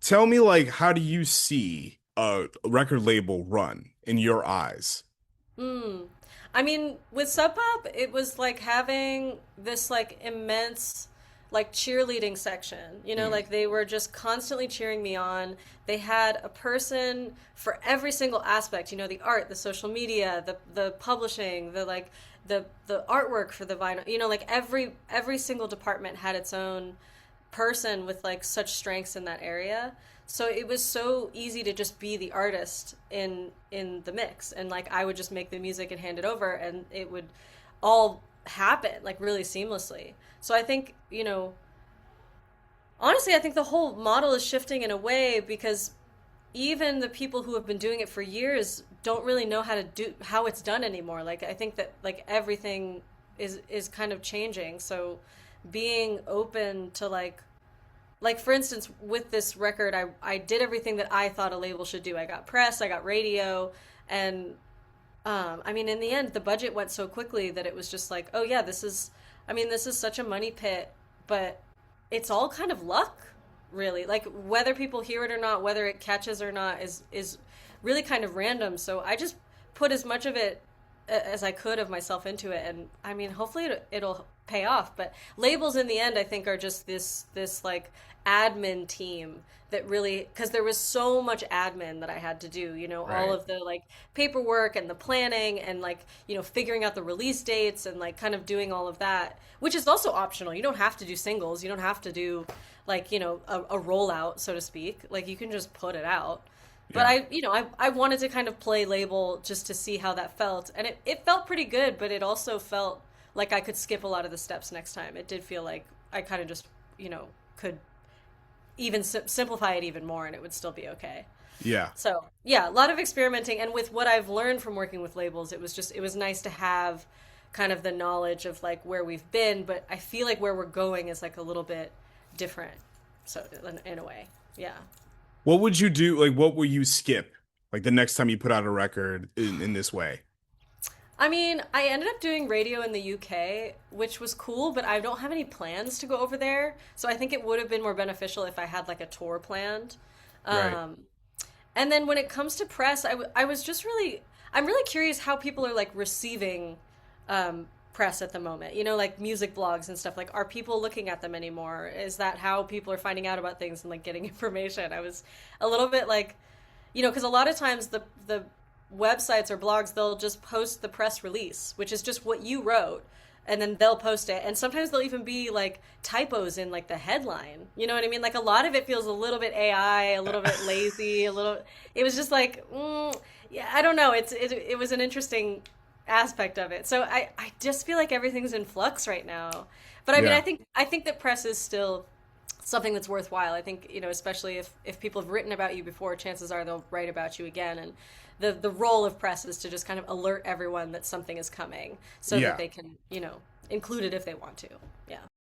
tell me like how do you see a record label run in your eyes? Hmm. I mean, with Sub Pop, it was like having this like immense like cheerleading section. You know, Mm, like they were just constantly cheering me on. They had a person for every single aspect, you know, the art, the social media, the publishing, the artwork for the vinyl. You know, like every single department had its own person with like such strengths in that area. So it was so easy to just be the artist in the mix, and like I would just make the music and hand it over, and it would all happen like really seamlessly. So I think, you know, honestly, I think the whole model is shifting in a way because even the people who have been doing it for years don't really know how it's done anymore. Like I think that like everything is kind of changing. So being open to like for instance with this record, I did everything that I thought a label should do. I got press, I got radio, and I mean in the end the budget went so quickly that it was just like, oh yeah, this is such a money pit, but it's all kind of luck, really. Like whether people hear it or not, whether it catches or not is really kind of random. So I just put as much of it as I could of myself into it, and I mean, hopefully it'll pay off. But labels in the end, I think, are just this like admin team that really, because there was so much admin that I had to do, you know, all right. of the like paperwork and the planning and like, you know, figuring out the release dates and like kind of doing all of that, which is also optional. You don't have to do singles. You don't have to do like, you know, a rollout, so to speak. Like you can just put it out. But Yeah. I wanted to kind of play label just to see how that felt. And it felt pretty good, but it also felt like I could skip a lot of the steps next time. It did feel like I kind of just, you know, could even simplify it even more and it would still be okay. Yeah. So, yeah, a lot of experimenting. And with what I've learned from working with labels, it was nice to have kind of the knowledge of like where we've been, but I feel like where we're going is like a little bit different. So, in a way, yeah. What would you do? Like, what will you skip? Like the next time you put out a record in this way? I mean, I ended up doing radio in the UK, which was cool, but I don't have any plans to go over there. So I think it would have been more beneficial if I had like a tour planned. Right. Um, and then when it comes to press, I was just really, I'm really curious how people are like receiving press at the moment. You know, like music blogs and stuff. Like, are people looking at them anymore? Is that how people are finding out about things and like getting information? I was a little bit like, you know, because a lot of times the websites or blogs, they'll just post the press release, which is just what you wrote, and then they'll post it. And sometimes there'll even be like typos in like the headline. You know what I mean? Like a lot of it feels a little bit AI, a little bit lazy, a little. It was just like, yeah, I don't know. It was an interesting aspect of it. So I just feel like everything's in flux right now. But I mean, Yeah. I think that press is still something that's worthwhile. I think, you know, especially if people have written about you before, chances are they'll write about you again. And the role of press is to just kind of alert everyone that something is coming so that Yeah. they can, you know, include it if they want to. Yeah.